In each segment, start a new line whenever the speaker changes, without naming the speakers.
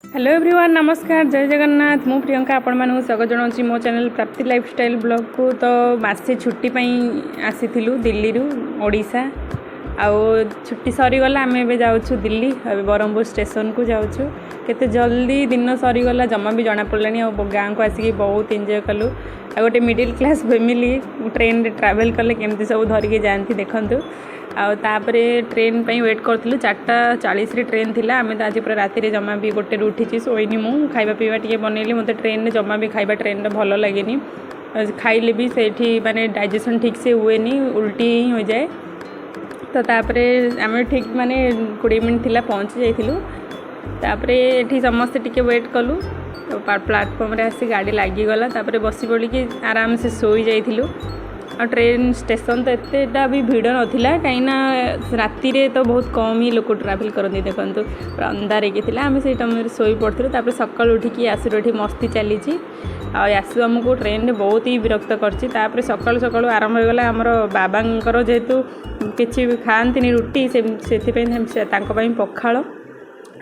Hello everyone नमस्कार जय जगन्नाथ मु प्रियंका आपण मानक स्वागत जनाऊँ मो चैनल प्राप्ति लाइफस्टाइल ब्लॉग को। तो मासे छुट्टी आसी दिल्ली रु ओडिशा आउ छुट्टी सरीगला आम ए जाऊँ दिल्ली ब्रह्मपुर स्टेशन को जाऊँ केते जल्दी दिन सरीगला जमा भी जना पड़लानी गाँव को आसिक बहुत एंजॉय कलु आ गोटे मिडिल क्लास फैमिली ट्रेन रे ट्रैवल कले केमती सब धरिके जाती देखु आउे ट्रेन पर वेट करूँ 4:40 ट्रेन थी आम तो आज पूरा राति जमा भी गोटे उठी शोनी मु खाଇବା पीवा टे बनैली मत ट्रेन में जमा भी खाଇବା ट्रेन भल लगे खाइले भी से माने डाइजेशन ठीक से हुए उल्टी ही हो जाए। तो तापरे आम ठीक माने 20 मिनट थी पहुँची जाइलु ये समस्ते टिके वेट कलु तो प्लाटफर्म रे आसी गाड़ी लगिगला बसी पड़ी आराम से सोई जाइलु। और ट्रेन स्टेशन तो एतेटा भी भिड़ नाला कहीं राति तो बहुत कम ही लोग ट्रावेल करते देखु अंधार होगी आम से टाइम शोई पड़ू सका उठिकी आसू ये मस्ती चली आसू आमको ट्रेन में बहुत ही विरक्त कर सका सका आरंभ होगा आमर बाबांकर जेहेतु किसी खाती रुटी से पखाड़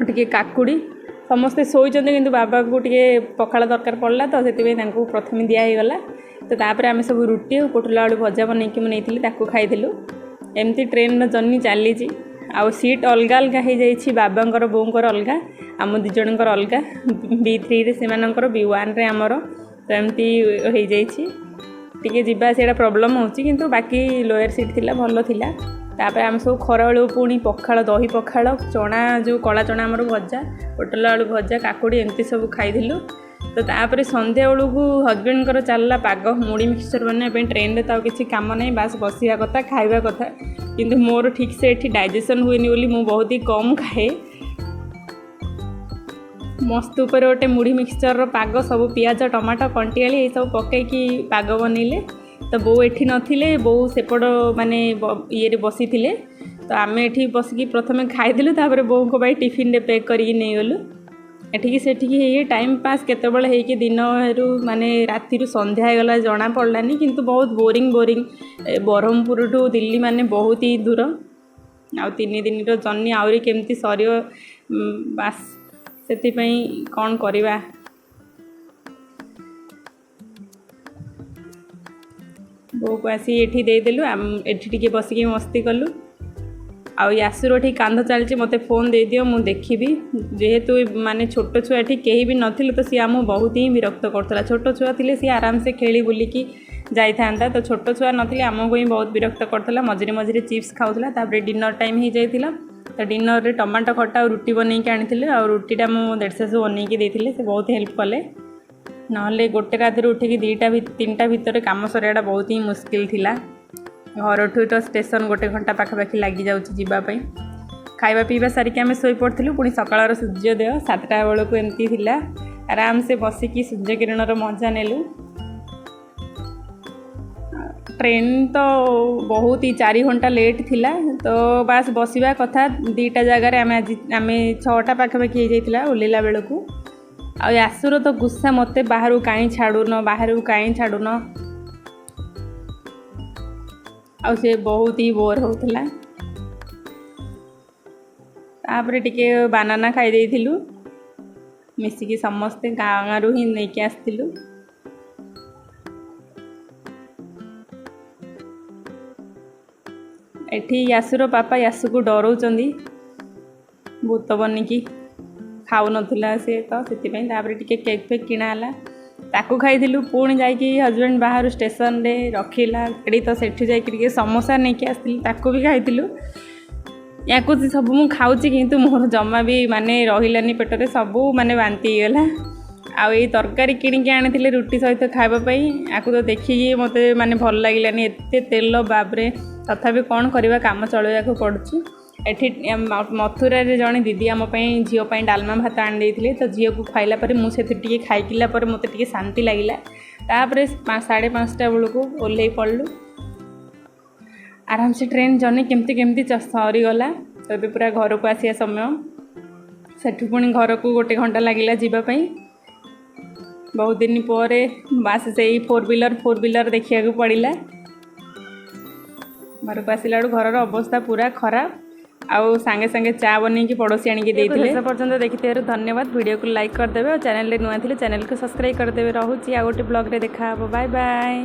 टे काकुड़ी समस्ते शोचते कि बाबा को टे पखाड़ दरकार पड़ा तो से प्रथम दिगला। तो तापर आम सब रुटी और पोटला आलू भजा बनईकि मुझे खाइलु एमती ट्रेन जर्नी चली आउ सीट अलग अलग हो जाइए बाबांकर बोंकर अलग आम दिजणकर अलग B3 से B1 रे आमर तो एमती हो जाइए जीवा से प्रॉब्लम होची किंतु बाकी लोअर सीट थिला भल थिला। तापर आम सब खरा बेलू पुणी पखाड़ दही पखाड़ चना जो कला चना आमर भजा पोटला आलू भजा काकुड़ी एमती सब खाइलु। तो तापर संध्या बेलू हजबैंड चलला पाग मुड़ी मिक्सचर बनाने ट्रेन में तो किसी काम नहीं बास बसवा कथा खाइबा कथा किंतु मोर ठीक से ये डाइजेशन हुए बोली मु बहुत ही कम खाए मस्त उपर गोटे मुड़ी मिक्सचर पाग सब पियाज टमाटो कंटियाली ये सब पकईकि पाग बनइले। तो बो एठी नथिले बो सेपट माने ये बसी थिले तो आम एठी बसिकी प्रथमे खाइदेलु तापर बो को भाई टिफिन रे पैक करिक नै गलु एठिकी सेठिकी ये टाइम पास केतेबेले हेकि दिन माने राति संध्या गला जना पड़लानी किंतु बहुत बोरिंग ब्रह्मपुर टू दिल्ली माने बहुत ही दूर आ 3 दिन जर्नी आहरी केमती सरियो बास से कौन करवा। बो को आसी एठी देदेलु एठी टिके बसिकी मस्ती कलु आउ यासुर ठीक कांध चलती मत फोन दे दियो मु देखी जेहेतु माने छोट छुआ एठी कहीं भी नथिले तो सी आम बहुत ही विरक्त करता छोट छुआ थिले सी आराम से खेली बुलिकी जाई था तो छोट छुआ नथिले आमको ही बहुत विरक्त करता मझे मझे चिप्स खाऊला तापर डिनर टाइम हो जाइला तो डिनर रे टमाटो खटा और रुटी बनईकि आनी आ रुटीटा मो देढ़ बनईकि देते से बहुत हेल्प कले ना गोटे रात उठिकी 2-3टा भितर कम सरियाटा बहुत ही मुस्किल थिला। घर ठू तो स्टेशन गोटे घंटा पाखापाखि लगी जावाई खाଇବା पीवा सारिक आम शोई पड़ू पुणी सकाळ सूर्योदय 7टा बेलू एमती थिला आराम से बसिकी सूर्य किरणर मजा नेलु। ट्रेन तो बहुत ही 4 घंटा लेट थिला तो बास बसवा कथा 2टा जगार आम 6टा पाखापाखि हो ओल्ला बेलू आसुर तो गुस्सा मत बाहर कहीं छाड़ून आ से बहुत ही बोर होता तापर टिके बानाना खाई देइथिलु मिसिकी समस्ते गाँव रू ही नहीं आसथिलु। एठी यासुर पापा यासु को डराउचंदी भूत बनिकी खाऊ नथिला से तो सेतिपई तापर टिके केक फेक किणाला ताकू खाइलु पुणी जाकि हजबैंड बाहर स्टेशन रे रखिला एडी तो सेठी जाकि समोसा नहीं आसती ताकू भी खाइलु या सब मु खाऊची किंतु मोर जमा भी माने रहिलानी पेटरे सबू माने बांती गला आउ ये तरकारी किणिकी आनी रुटी सहित खावाई या तो देखिए मत माने भल लगिलानी एते तेल बाबरे तथापि कौन करवा काम चलवाक पड़ुची। एठी मथुरा रे जड़े दीदी आम झीपाई डालमा भात आनी तो झील को खाइला मुझे टे खाइकिला मत टे शांति लगिला तापर 5:30 बेलू ओल्लै पड़लु आराम से ट्रेन जर्नी केमती सरीगला तो ये पूरा घर को आसिया समय सेठू पुणी घर को गोटे घंटा लगिला जीवाई बहुत दिन पर बास से 4 व्हीलर देखा पड़ा घर को आसला घर अवस्था पूरा खराब आउ सांगे सांगे चा बनैकी पड़ोसी आनिक देइथिले। शेष पर्यंत देखिथिबारु धन्यवाद। वीडियो को लाइक करदेवे और चैनल रे नुआ थिले चैनल को सब्सक्राइब करदेवे। रहूची आ गोटे ब्लॉग रे देखा हबो। Bye bye.